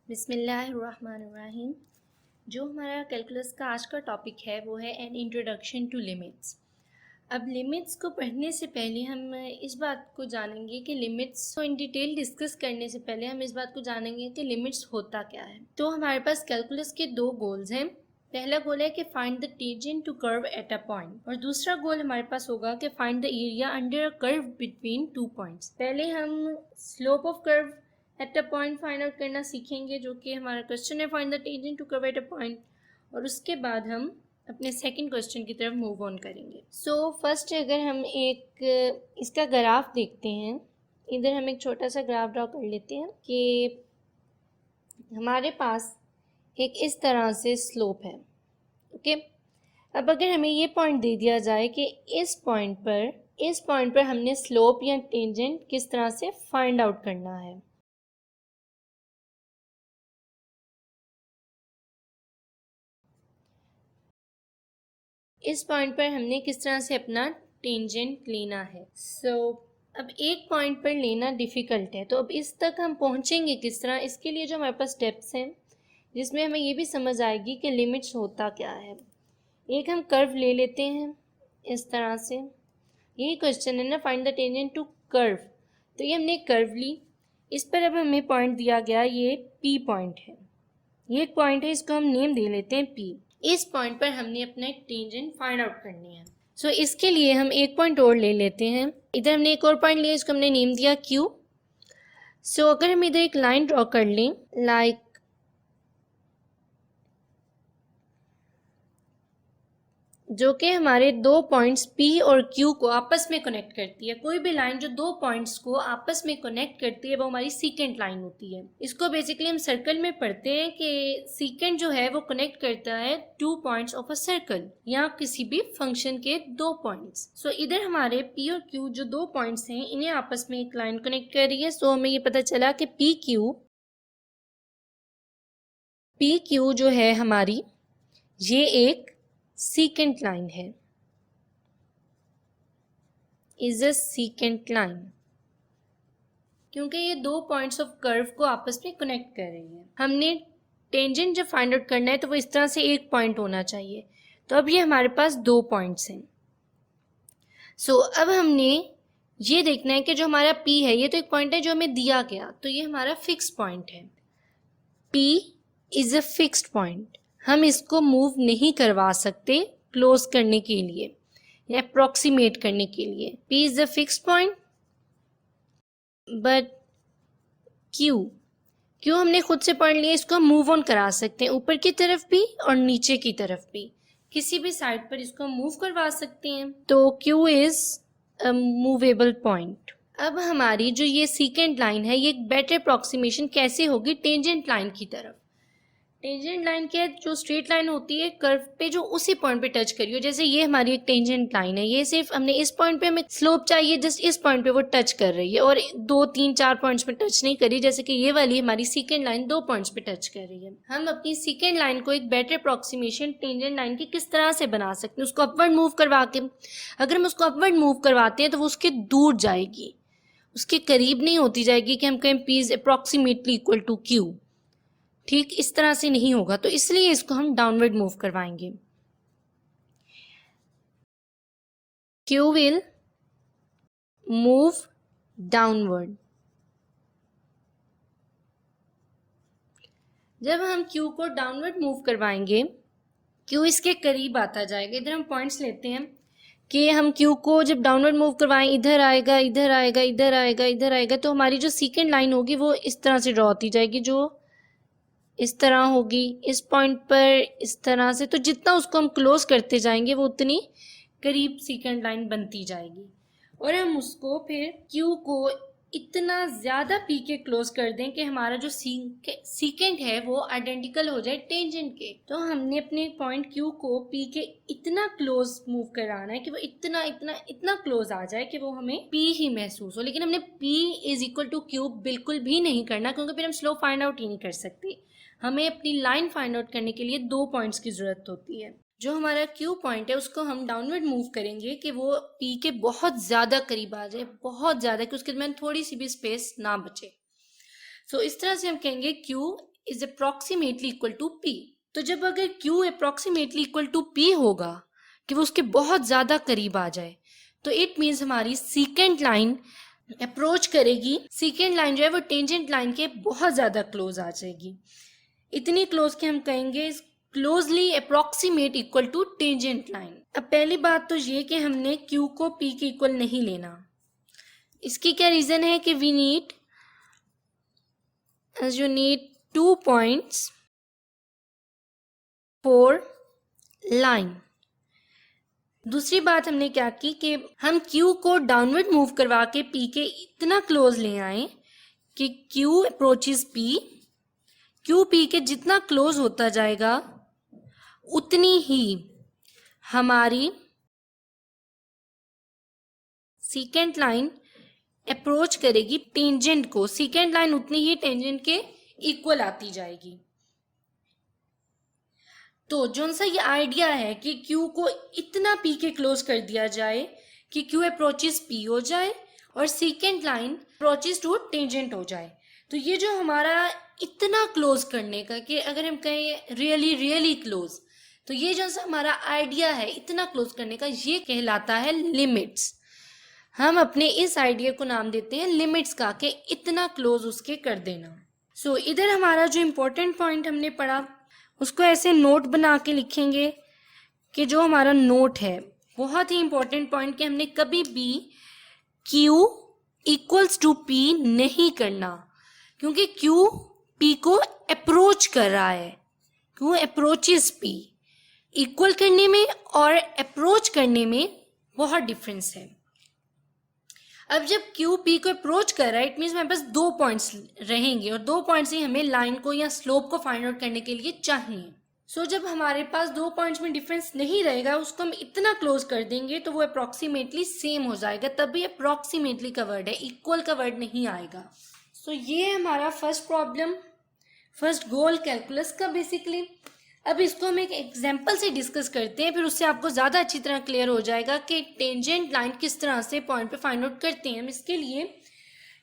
बिस्मिल्लाहिर्रहमानिर्रहीम। जो हमारा कैलकुलस का आज का टॉपिक है वो है एन इंट्रोडक्शन टू लिमिट्स। अब लिमिट्स को पढ़ने से पहले हम इस बात को जानेंगे कि लिमिट्स को इन डिटेल डिस्कस करने से पहले हम इस बात को जानेंगे कि लिमिट्स होता क्या है। तो हमारे पास कैलकुलस के दो गोल्स हैं। पहला गोल है कि find the tangent to curve at a point, और दूसरा गोल हमारे पास होगा कि find the area under a curve between two points. पहले हम slope of curve at a point find out करना सीखेंगे, जो कि हमारा क्वेश्चन है find the tangent to curve at a point, और उसके बाद हम अपने सेकंड क्वेश्चन की तरफ मूव ऑन करेंगे। सो फर्स्ट अगर हम एक इसका ग्राफ देखते हैं, इधर हम एक छोटा सा ग्राफ ड्रॉ कर लेते हैं कि हमारे पास एक इस तरह से स्लोप है। ओके, अब अगर हमें ये पॉइंट दे दिया जाए कि इस पॉइंट पर हमने स्लोप या टेंजेंट किस तरह से फाइंड आउट करना है। इस पॉइंट पर हमने किस तरह से अपना टेंजेंट लेना है। अब एक पॉइंट पर लेना डिफ़िकल्ट है, तो अब इस तक हम पहुंचेंगे किस तरह। इसके लिए जो हमारे पास स्टेप्स हैं जिसमें हमें ये भी समझ आएगी कि लिमिट्स होता क्या है। एक हम कर्व ले लेते हैं इस तरह से, यही क्वेश्चन है ना, find the tangent to curve. तो ये हमने कर्व ली, इस पर अब हमें पॉइंट दिया गया, ये पी पॉइंट है, ये एक पॉइंट है, इसको हम नेम दे लेते हैं पी। इस पॉइंट पर हमने अपना टेंजेंट फाइंड आउट करनी है। सो इसके लिए हम एक पॉइंट और ले लेते हैं। इधर हमने एक और पॉइंट लिया, इसको हमने नेम दिया क्यू। सो अगर हम इधर एक लाइन ड्रॉ कर लें, लाइक जो कि हमारे दो पॉइंट्स P और Q को आपस में कनेक्ट करती है। कोई भी लाइन जो दो पॉइंट्स को आपस में कनेक्ट करती है वो हमारी सीकेंट लाइन होती है। इसको बेसिकली हम सर्कल में पढ़ते हैं कि सीकेंट जो है वो कनेक्ट करता है two points of a circle या किसी भी फंक्शन के दो पॉइंट्स। सो इधर हमारे P और Q जो दो पॉइंट्स हैं, इन्हें आपस में एक लाइन कनेक्ट कर रही है। सो हमें ये पता चला कि PQ जो है हमारी, ये एक सीकेंट लाइन है, इज अ सीकेंट लाइन, क्योंकि ये दो पॉइंट्स ऑफ कर्व को आपस में कनेक्ट कर रही है। हमने टेंजेंट जब फाइंड आउट करना है तो वो इस तरह से एक पॉइंट होना चाहिए। तो अब ये हमारे पास दो पॉइंट्स हैं। सो अब हमने ये देखना है कि जो हमारा P है, ये तो एक पॉइंट है जो हमें दिया गया, तो ये हमारा फिक्स पॉइंट है। P is a fixed point, हम इसको मूव नहीं करवा सकते क्लोज करने के लिए या अप्रॉक्सीमेट करने के लिए। P is a fixed point, but Q हमने खुद से पढ़ लिया, इसको हम मूव ऑन करा सकते हैं, ऊपर की तरफ भी और नीचे की तरफ भी, किसी भी साइड पर इसको हम मूव करवा सकते हैं। तो Q is a movable point. अब हमारी जो ये सीकेंट लाइन है, ये एक बेटर अप्रॉक्सीमेशन कैसे होगी टेंजेंट लाइन की तरफ। टेंजेंट लाइन क्या है, जो स्ट्रेट लाइन होती है कर्व पे जो उसी पॉइंट पे टच करी हो। जैसे ये हमारी एक टेंजेंट लाइन है, ये सिर्फ हमने इस पॉइंट पे हमें स्लोप चाहिए, जस्ट इस पॉइंट पे वो टच कर रही है और दो तीन चार पॉइंट्स पे टच नहीं करी, जैसे कि ये वाली हमारी सीकेंट लाइन दो पॉइंट्स पे टच कर रही है। हम अपनी सीकेंट लाइन को एक बेटर अप्रॉक्सीमेशन टेंजेंट लाइन की किस तरह से बना सकते हैं, उसको अपवर्ड मूव करवा के। अगर हम उसको अपवर्ड मूव करवाते हैं तो वो उसके दूर जाएगी, उसके करीब नहीं होती जाएगी कि हम कहें P is approximately equal to Q। ठीक इस तरह से नहीं होगा, तो इसलिए इसको हम डाउनवर्ड मूव करवाएंगे। Q will move downward. जब हम Q को डाउनवर्ड मूव करवाएंगे, Q इसके करीब आता जाएगा। इधर हम पॉइंट्स लेते हैं कि हम Q को जब डाउनवर्ड मूव करवाएं, इधर आएगा, इधर आएगा, इधर आएगा, इधर आएगा, तो हमारी जो सेकंड लाइन होगी वो इस तरह से ड्रॉ होती जाएगी, जो इस तरह होगी, इस पॉइंट पर इस तरह से। तो जितना उसको हम क्लोज करते जाएंगे वो उतनी करीब सेकंड लाइन बनती जाएगी, और हम उसको फिर Q को इतना ज़्यादा P के क्लोज कर दें कि हमारा जो सीकेंट है वो आइडेंटिकल हो जाए टेंजेंट के। तो हमने अपने पॉइंट Q को P के इतना क्लोज मूव कराना है कि वो इतना इतना इतना क्लोज आ जाए कि वो हमें P ही महसूस हो। लेकिन हमने P is equal to Q बिल्कुल भी नहीं करना, क्योंकि फिर हम स्लोप फाइंड आउट ही नहीं कर सकते। हमें अपनी लाइन फाइंड आउट करने के लिए दो पॉइंट्स की जरूरत होती है। जो हमारा Q पॉइंट है उसको हम डाउनवर्ड मूव करेंगे कि वो P के बहुत ज़्यादा करीब आ जाए, बहुत ज़्यादा, कि उसके दरमियान थोड़ी सी भी स्पेस ना बचे। सो इस तरह से हम कहेंगे Q is approximately equal to P. तो जब अगर Q approximately equal to P होगा, कि वो उसके बहुत ज़्यादा करीब आ जाए, तो इट मीन्स हमारी सीकेंट लाइन अप्रोच करेगी, सीकेंट लाइन जो है वो टेंजेंट लाइन के बहुत ज़्यादा क्लोज आ जाएगी, इतनी क्लोज कि हम कहेंगे closely approximate equal to tangent line. अब पहली बात तो ये कि हमने Q को P के इक्वल नहीं लेना। इसकी क्या रीज़न है कि we need two points for line. दूसरी बात हमने क्या की कि हम Q को डाउनवर्ड मूव करवा के P के इतना क्लोज ले आए कि Q approaches P, Q P के जितना क्लोज होता जाएगा उतनी ही हमारी सीकेंट लाइन अप्रोच करेगी टेंजेंट को, सीकेंट लाइन उतनी ही टेंजेंट के इक्वल आती जाएगी। तो जो सा ये आइडिया है कि Q को इतना P के क्लोज कर दिया जाए कि Q अप्रोचेस P हो जाए और secant line approaches to tangent हो जाए, तो ये जो हमारा इतना क्लोज करने का, कि अगर हम कहें रियली क्लोज, तो ये जो सा हमारा आइडिया है इतना क्लोज करने का, ये कहलाता है लिमिट्स। हम अपने इस आइडिया को नाम देते हैं लिमिट्स का, कि इतना क्लोज उसके कर देना। सो इधर हमारा जो इम्पोर्टेंट पॉइंट हमने पढ़ा उसको ऐसे नोट बना के लिखेंगे कि जो हमारा नोट है, बहुत ही इम्पोर्टेंट पॉइंट, कि हमने कभी भी Q इक्वल्स टू P नहीं करना, क्योंकि Q P को अप्रोच कर रहा है। Q अप्रोचेस P, इक्वल करने में और अप्रोच करने में बहुत डिफरेंस है। अब जब Q P को अप्रोच कर रहा है, इट मीन्स हमारे पास 2 पॉइंट्स रहेंगे और 2 पॉइंट्स ही हमें लाइन को या स्लोप को फाइंड आउट करने के लिए चाहिए। सो जब हमारे पास 2 पॉइंट्स में डिफरेंस नहीं रहेगा, उसको हम इतना क्लोज कर देंगे तो वो अप्रॉक्सीमेटली सेम हो जाएगा। तभी अप्रॉक्सीमेटली का वर्ड है, इक्वल का वर्ड नहीं आएगा। सो ये हमारा फर्स्ट गोल कैलकुलस का बेसिकली। अब इसको हम एक एग्जाम्पल से डिस्कस करते हैं, फिर उससे आपको ज़्यादा अच्छी तरह क्लियर हो जाएगा कि टेंजेंट लाइन किस तरह से पॉइंट पे फाइंड आउट करते हैं। हम इसके लिए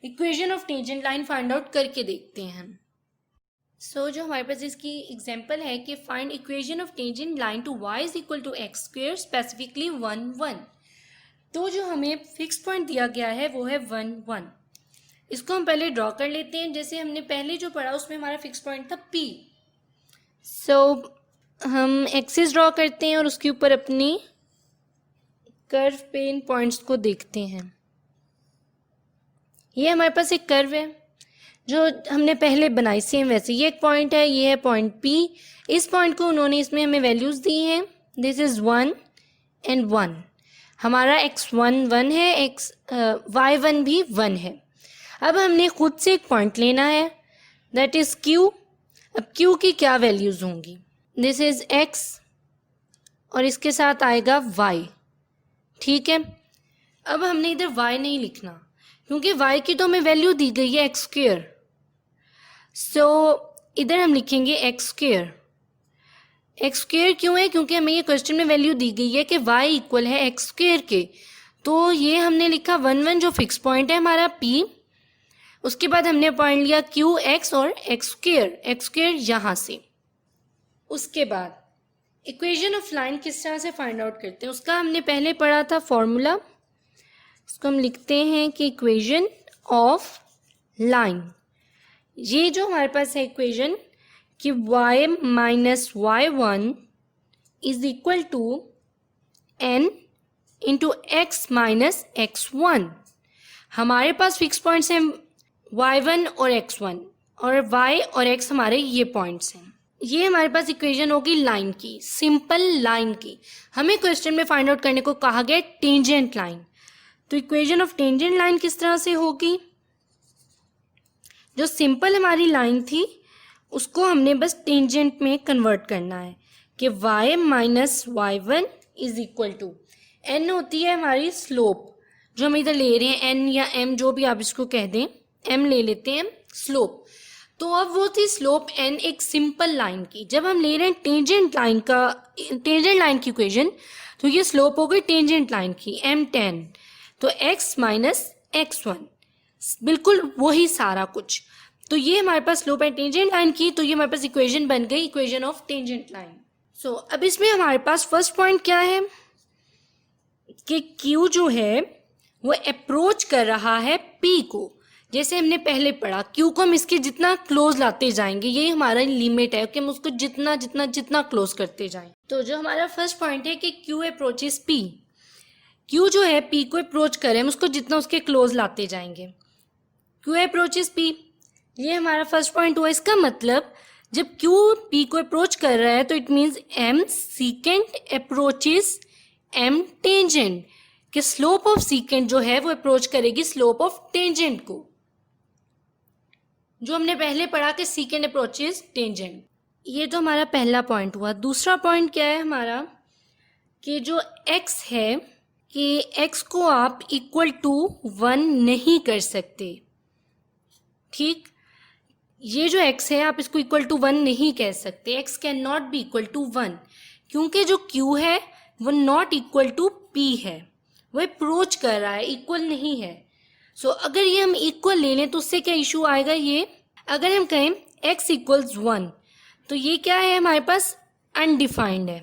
equation of tangent line find out करके देखते हैं। सो जो हमारे पास इसकी एग्जाम्पल है कि find equation of tangent line to y is equal to x square, specifically 1 1। तो जो हमें फिक्स पॉइंट दिया गया है वो है 1 1। इसको हम पहले ड्रॉ कर लेते हैं। जैसे हमने पहले जो पढ़ा उसमें हमारा फिक्स पॉइंट था P। सो हम एक्सिस ड्रॉ करते हैं और उसके ऊपर अपनी कर्व पे इन पॉइंट्स को देखते हैं। ये हमारे पास एक कर्व है जो हमने पहले बनाई, सेम वैसे। ये एक पॉइंट है, ये है पॉइंट P। इस पॉइंट को उन्होंने इसमें हमें वैल्यूज़ दी हैं, दिस इज़ 1 and 1। हमारा x1 1 है, y1 भी 1 है। अब हमने खुद से एक पॉइंट लेना है, दैट इज़ Q। अब Q की क्या वैल्यूज़ होंगी, दिस इज़ x और इसके साथ आएगा y, ठीक है। अब हमने इधर y नहीं लिखना क्योंकि y की तो हमें वैल्यू दी गई है एक्स स्क्वेयर। सो इधर हम लिखेंगे एक्स स्क्वेयर। एक्स स्क्वेयर क्यों है, क्योंकि हमें ये क्वेश्चन में वैल्यू दी गई है कि y इक्वल है एक्स स्क्वेयर के। तो ये हमने लिखा 1 1 जो फिक्स पॉइंट है हमारा P। उसके बाद हमने पॉइंट लिया Q x और एक्स स्क्वेयर यहाँ से। उसके बाद इक्वेशन ऑफ लाइन किस तरह से फाइंड आउट करते हैं उसका हमने पहले पढ़ा था फॉर्मूला। इसको हम लिखते हैं कि इक्वेशन ऑफ लाइन, ये जो हमारे पास है इक्वेशन कि y minus y1 is equal to n into x minus x1। हमारे पास फिक्स पॉइंट्स हैं y1 और x1 और y और x हमारे ये पॉइंट्स हैं। ये हमारे पास इक्वेशन होगी लाइन की, सिंपल लाइन की। हमें क्वेश्चन में फाइंड आउट करने को कहा गया टेंजेंट लाइन। तो इक्वेशन ऑफ टेंजेंट लाइन किस तरह से होगी, जो सिंपल हमारी लाइन थी उसको हमने बस टेंजेंट में कन्वर्ट करना है कि y minus y1 is equal to n होती है हमारी स्लोप, जो हम इधर ले रहे हैं n या m जो भी आप इसको कह दें, m ले लेते हैं स्लोप। तो अब वो थी स्लोप n एक सिंपल लाइन की। जब हम ले रहे हैं टेंजेंट लाइन की इक्वेशन, तो ये स्लोप हो गई टेंजेंट लाइन की m10। तो x माइनस x1 बिल्कुल वही सारा कुछ। तो ये हमारे पास स्लोप है टेंजेंट लाइन की, तो ये हमारे पास इक्वेशन बन गई, इक्वेशन ऑफ टेंजेंट लाइन। सो अब इसमें हमारे पास फर्स्ट पॉइंट क्या है कि Q जो है वो अप्रोच कर रहा है P को। जैसे हमने पहले पढ़ा, Q को हम इसके जितना क्लोज लाते जाएंगे, ये हमारा लिमिट है कि हम उसको जितना जितना जितना क्लोज करते जाएं। तो जो हमारा फर्स्ट पॉइंट है कि Q अप्रोचेस P, Q जो है P को अप्रोच करें, हम उसको जितना उसके क्लोज लाते जाएंगे। Q अप्रोचेस P, ये हमारा फर्स्ट पॉइंट हुआ। इसका मतलब जब Q P को अप्रोच कर रहा है तो it means M secant approaches M tangent, कि स्लोप ऑफ सीकेंट जो है वो अप्रोच करेगी स्लोप ऑफ टेंजेंट को, जो हमने पहले पढ़ा कि सीकेंट अप्रोचेस टेंजेंट। ये तो हमारा पहला पॉइंट हुआ। दूसरा पॉइंट क्या है हमारा कि जो x है कि x को आप इक्वल टू 1 नहीं कर सकते। ठीक, ये जो x है आप इसको इक्वल टू 1 नहीं कह सकते। x can not be equal to 1 क्योंकि जो q है वो नॉट इक्वल टू p है, वो अप्रोच कर रहा है, इक्वल नहीं है। सो अगर ये हम इक्वल ले लें तो उससे क्या इशू आएगा, ये अगर हम कहें x इक्वल्स 1 तो ये क्या है हमारे पास, अनडिफाइंड है।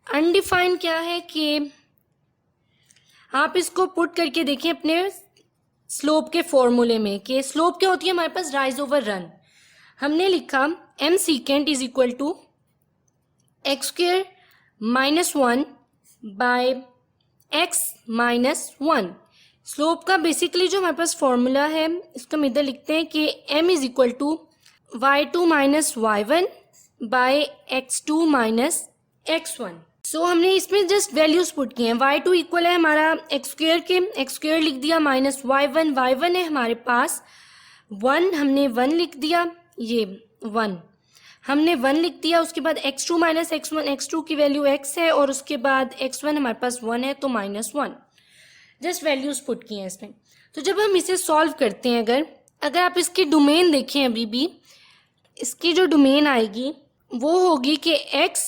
अनडिफाइंड क्या है कि आप इसको पुट करके देखें अपने स्लोप के फॉर्मूले में, कि स्लोप क्या होती है हमारे पास, राइज ओवर रन। हमने लिखा m secant is equal to x square minus 1 by x minus 1। Slope का बेसिकली जो हमारे पास फॉर्मूला है इसको हम इधर लिखते हैं कि m is equal to y2 minus y1 by x2 minus x1। So हमने इसमें जस्ट वैल्यूज पुट किए हैं। y2 इक्वल है हमारा एक्स स्क्वायर के, एक्स स्क्वायर लिख दिया, माइनस y1 है हमारे पास 1, हमने 1 लिख दिया, ये 1 हमने 1 लिख दिया। उसके बाद x2 माइनस x1, x2 की वैल्यू x है और उसके बाद x1 हमारे पास 1 है तो माइनस 1। जस्ट वैल्यूज पुट किए हैं इसमें। तो जब हम इसे सॉल्व करते हैं, अगर आप इसकी डोमेन देखें, अभी भी इसकी जो डोमेन आएगी वो होगी कि x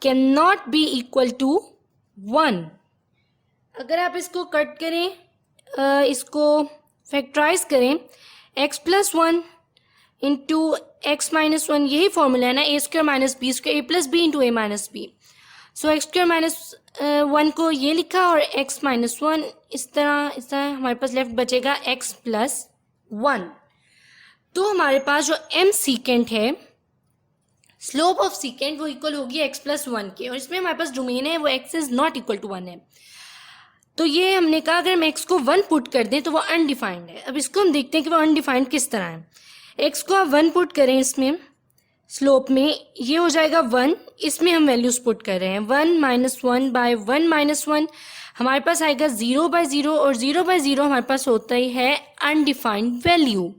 can not be equal to 1। अगर आप इसको कट करें, इसको फैक्टराइज करें, x plus 1 into x minus 1, यही फॉर्मूला है ना, ए स्क्वायर माइनस बी स्क्वायर, ए प्लस बी इंटू ए माइनस बी। सो एक्स स्क्वायर माइनस 1 को ये लिखा और x माइनस 1 इस तरह हमारे पास लेफ्ट बचेगा x प्लस 1। तो हमारे पास जो m सीकेंट है, स्लोप ऑफ सीकेंट, वो इक्वल होगी x प्लस 1 के, और इसमें हमारे पास डोमेन है वो x is not equal to 1 है। तो ये हमने कहा अगर हम x को 1 पुट कर दें तो वो अनडिफाइंड है। अब इसको हम देखते हैं कि वो अनडिफाइंड किस तरह है। x को आप 1 पुट करें इसमें स्लोप में, ये हो जाएगा 1, इसमें हम वैल्यूज पुट कर रहे हैं 1 माइनस 1 बाय 1 माइनस 1, हमारे पास आएगा 0 बाय 0, और 0 बाय 0 हमारे पास होता ही है अनडिफाइंड वैल्यू।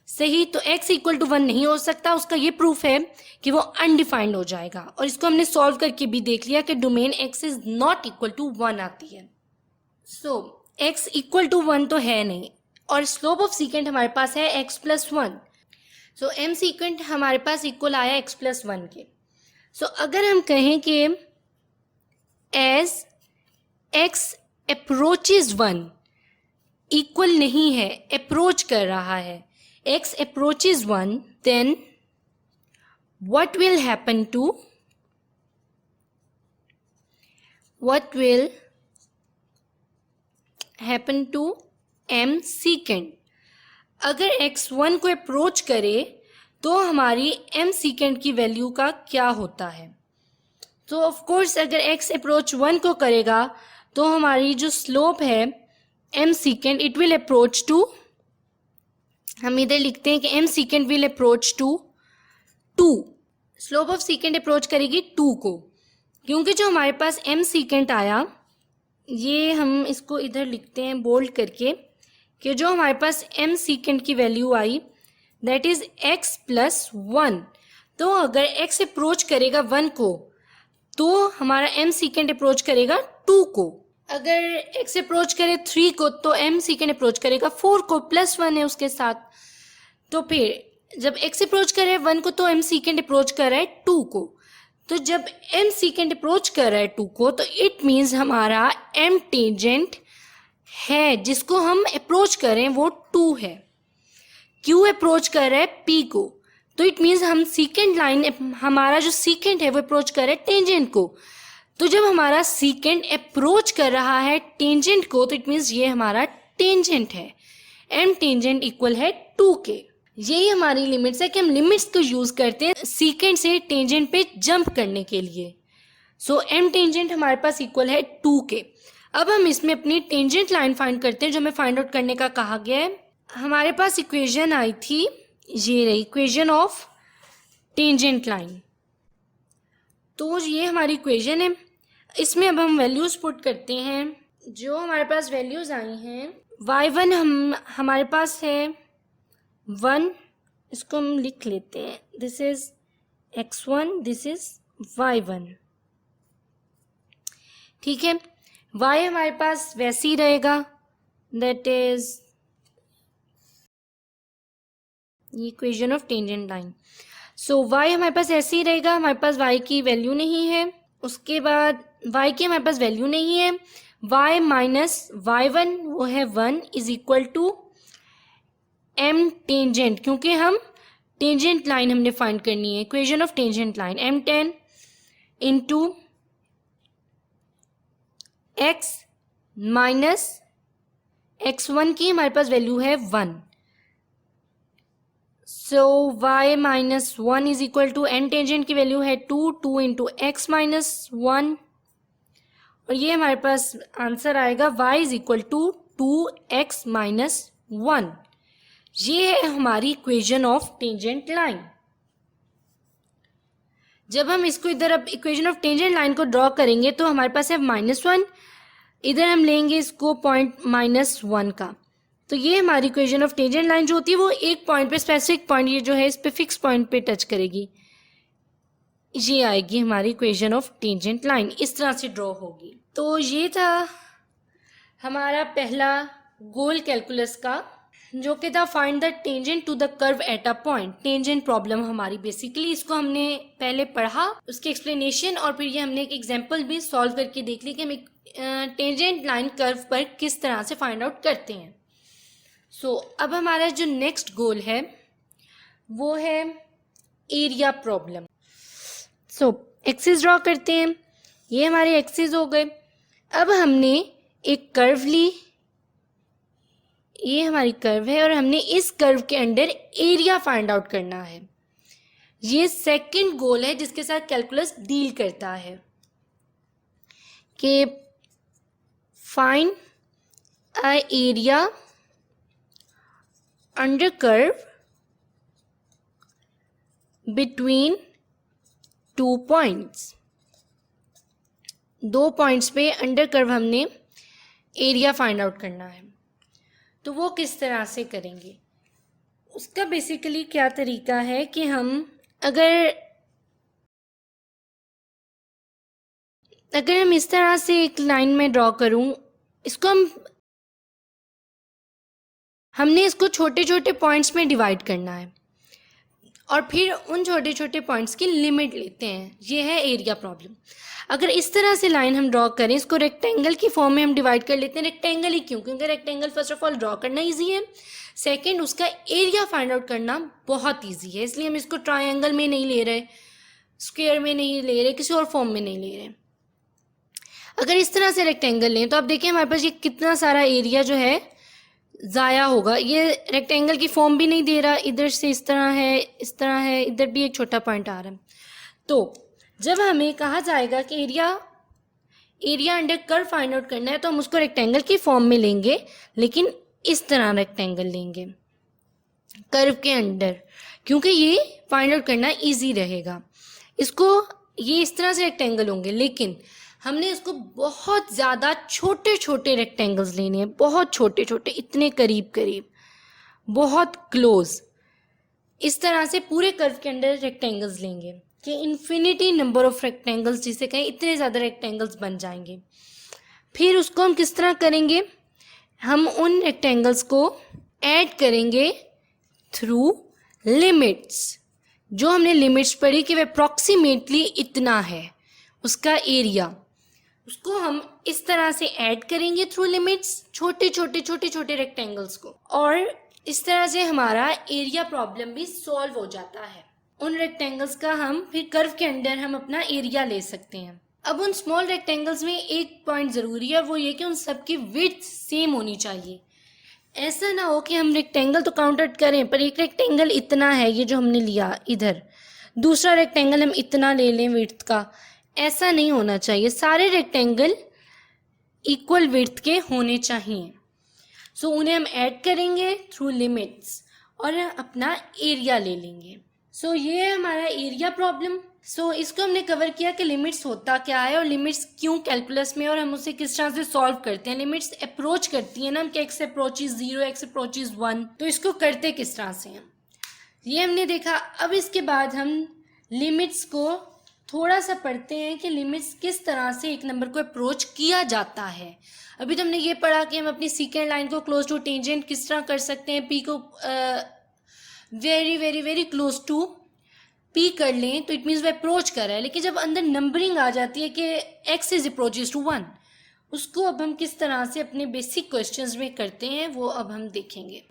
सही, तो x इक्वल टू 1 नहीं हो सकता, उसका ये प्रूफ है कि वो अनडिफाइंड हो जाएगा। और इसको हमने सॉल्व करके भी देख लिया कि domain x is not equal to 1 आती है। सो x इक्वल टू 1 तो है नहीं, और स्लोप ऑफ सीकेंट हमारे पास है x प्लस 1। सो m सीकेंट हमारे पास इक्वल आया x प्लस 1 के। सो अगर हम कहें कि एज x अप्रोचेज 1, इक्वल नहीं है, अप्रोच कर रहा है, x approaches 1, then what will happen to m secant? अगर x 1 को अप्रोच करे तो हमारी m secant की वैल्यू का क्या होता है। तो ऑफ कोर्स अगर x अप्रोच 1 को करेगा तो हमारी जो स्लोप है m secant, it will approach to, हम इधर लिखते हैं कि m secant will approach to 2। Slope of secant approach करेगी 2 को, क्योंकि जो हमारे पास m सीकेंट आया, ये हम इसको इधर लिखते हैं बोल्ड करके, कि जो हमारे पास m सीकेंट की value I that is x plus 1। तो अगर x अप्रोच करेगा 1 को तो हमारा m सीकेंट अप्रोच करेगा 2 को। अगर x अप्रोच करे 3 को तो m सीकेंट अप्रोच करेगा 4 को, प्लस 1 है उसके साथ। तो फिर जब x अप्रोच करे 1 को तो m सीकेंट अप्रोच कर रहा है 2 को। तो जब m सीकेंट अप्रोच कर रहा है 2 को तो इट मीन्स हमारा m टेंजेंट है जिसको हम अप्रोच करें वो 2 है। Q अप्रोच कर रहा है P को, तो इट मीन्स हम सीकेंट लाइन, हमारा जो सीकेंट है वो अप्रोच कर रहा है टेंजेंट को। तो जब हमारा सीकेंट अप्रोच कर रहा है टेंजेंट को, तो इट मीन्स ये हमारा टेंजेंट है। एम टेंजेंट इक्वल है 2k। यही हमारी लिमिट्स है कि हम लिमिट्स को यूज करते हैं सीकेंट से टेंजेंट पे जंप करने के लिए। सो एम टेंजेंट हमारे पास इक्वल है 2k। अब हम इसमें अपनी टेंजेंट लाइन फाइंड करते हैं जो हमें फाइंड आउट करने का कहा गया है। हमारे पास इक्वेशन आई थी, ये रही इक्वेशन ऑफ टेंजेंट लाइन। तो ये हमारी इक्वेशन है, इसमें अब हम वैल्यूज पुट करते हैं। जो हमारे पास वैल्यूज आई हैं, y1 हमारे पास है 1, इसको हम लिख लेते हैं, this is x1, this is y1। ठीक है, y हमारे पास वैसे ही रहेगा, दैट इज ये equation of tangent line. So y हमारे पास ऐसे ही रहेगा, हमारे पास y की वैल्यू नहीं है। उसके बाद y की हमारे पास वैल्यू नहीं है, y माइनस y1 वो है 1 is equal to m tangent, क्योंकि हम टेंजेंट लाइन हमने फाइंड करनी है, equation of tangent line m10 into x minus x1 की हमारे पास वैल्यू है 1। So y minus 1 is equal to m tangent की वैल्यू है 2 इंटू x माइनस 1, और ये हमारे पास आंसर आएगा y is equal to 2x minus 1। ये है हमारी इक्वेशन ऑफ टेंजेंट लाइन। जब हम इसको इधर अब इक्वेशन ऑफ टेंजेंट लाइन को ड्रॉ करेंगे तो हमारे पास है -1, इधर हम लेंगे इसको पॉइंट -1 का, तो ये हमारी इक्वेशन ऑफ टेंजेंट लाइन जो होती है वो एक पॉइंट पे, स्पेसिफिक पॉइंट, ये जो है इस पे फिक्स पॉइंट पे टच करेगी, ये आएगी हमारी इक्वेशन ऑफ टेंजेंट लाइन, इस तरह से ड्रॉ होगी। तो ये था हमारा पहला गोल कैलकुलस का, जो कि था find the tangent to the curve at a point. Tangent problem हमारी बेसिकली, इसको हमने पहले पढ़ा, उसकी एक्सप्लेनेशन, और फिर ये हमने एक एग्जांपल भी सॉल्व करके देख ली कि हम एक टेंजेंट लाइन कर्व पर किस तरह से फाइंड आउट करते हैं। सो अब हमारा जो नेक्स्ट गोल है वो है एरिया प्रॉब्लम। सो एक्सिस ड्रॉ करते हैं, ये हमारे एक्सिस हो गए। अब हमने एक कर्व ली, ये हमारी कर्व है, और हमने इस कर्व के अंडर एरिया फाइंड आउट करना है। ये सेकंड गोल है जिसके साथ कैलकुलस डील करता है कि find a area under curve between 2 points. 2 points पे अंडर कर्व हमने एरिया फाइंड आउट करना है। तो वो किस तरह से करेंगे, उसका बेसिकली क्या तरीका है कि हम अगर हम इस तरह से एक लाइन में ड्रॉ करूं, इसको हमने इसको छोटे छोटे पॉइंट्स में डिवाइड करना है, और फिर उन छोटे छोटे पॉइंट्स की लिमिट लेते हैं। ये है एरिया प्रॉब्लम। अगर इस तरह से लाइन हम ड्रॉ करें, इसको रेक्टेंगल की फॉर्म में हम डिवाइड कर लेते हैं। रेक्टेंगल ही क्यों? क्योंकि rectangle first of all draw करना इजी है, सेकंड उसका एरिया फाइंड आउट करना बहुत इजी है, इसलिए हम इसको ट्रायंगल में नहीं ले रहे, स्क्वायर में नहीं ले रहे, किसी और फॉर्म में नहीं ले रहे। अगर इस तरह से रेक्टेंगल लें तो आप देखिए हमारे पास ये कितना सारा एरिया जो है ज़ाया होगा। ये रेक्टेंगल की फॉर्म भी नहीं दे रहा, इधर से इस तरह है, इस तरह है, इधर भी एक छोटा पॉइंट आ रहा है। तो जब हमें कहा जाएगा कि area under curve find out करना है, तो हम उसको रेक्टेंगल की फॉर्म में लेंगे, लेकिन इस तरह रेक्टेंगल लेंगे कर्व के अंडर, क्योंकि ये फाइंड आउट करना इजी रहेगा। इसको ये इस तरह से रेक्टेंगल होंगे, लेकिन हमने इसको बहुत ज़्यादा छोटे छोटे रेक्टेंगल्स लेने हैं, बहुत छोटे छोटे, इतने करीब करीब, बहुत क्लोज। इस तरह से पूरे कर्व के अंदर रेक्टेंगल्स लेंगे कि इन्फिनिटी नंबर ऑफ रेक्टेंगल्स जिसे कहें, इतने ज़्यादा रेक्टेंगल्स बन जाएंगे। फिर उसको हम किस तरह करेंगे, हम उन रेक्टेंगल्स को ऐड करेंगे थ्रू लिमिट्स। जो हमने लिमिट्स पढ़ी कि वह अप्रॉक्सीमेटली इतना है उसका एरिया, उसको हम इस तरह से ऐड करेंगे थ्रू लिमिट्स, छोटे छोटे रेक्टेंगल्स को। और इस तरह से हमारा एरिया प्रॉब्लम भी सॉल्व हो जाता है। उन रेक्टेंगल्स का हम फिर कर्व के अंदर हम अपना एरिया ले सकते हैं। अब उन स्मॉल रेक्टेंगल्स में एक पॉइंट ज़रूरी है, वो ये कि उन सबकी विड्थ सेम होनी चाहिए। ऐसा ना हो कि हम रेक्टेंगल तो काउंट आउट करें पर एक रेक्टेंगल इतना है, ये जो हमने लिया इधर, दूसरा रेक्टेंगल हम इतना ले लें विड्थ का। ऐसा नहीं होना चाहिए, सारे रेक्टेंगल इक्वल विड्थ के होने चाहिए। सो उन्हें हम ऐड करेंगे थ्रू लिमिट्स और अपना एरिया ले लेंगे। सो ये है हमारा एरिया प्रॉब्लम। सो इसको हमने कवर किया कि लिमिट्स होता क्या है और लिमिट्स क्यों कैलकुलस में और हम उसे किस तरह से सॉल्व करते हैं। लिमिट्स अप्रोच करती है ना, हम कि एक्स अप्रोचेज 0, एक्स अप्रोचेज 1, तो इसको करते किस तरह से हैं ये हमने देखा। अब इसके बाद हम लिमिट्स को थोड़ा सा पढ़ते हैं कि लिमिट्स किस तरह से एक नंबर को अप्रोच किया जाता है। अभी तो हमने ये पढ़ा कि हम अपनी सीकेंड लाइन को क्लोज टू टेंजेंट किस तरह कर सकते हैं, पी को very very very close to P कर लें तो इट मीन्स वो अप्रोच कर रहा है। लेकिन जब अंदर नंबरिंग आ जाती है कि एक्स इज अप्रोचेज टू 1, उसको अब हम किस तरह से अपने बेसिक क्वेश्चंस में करते हैं वो अब हम देखेंगे।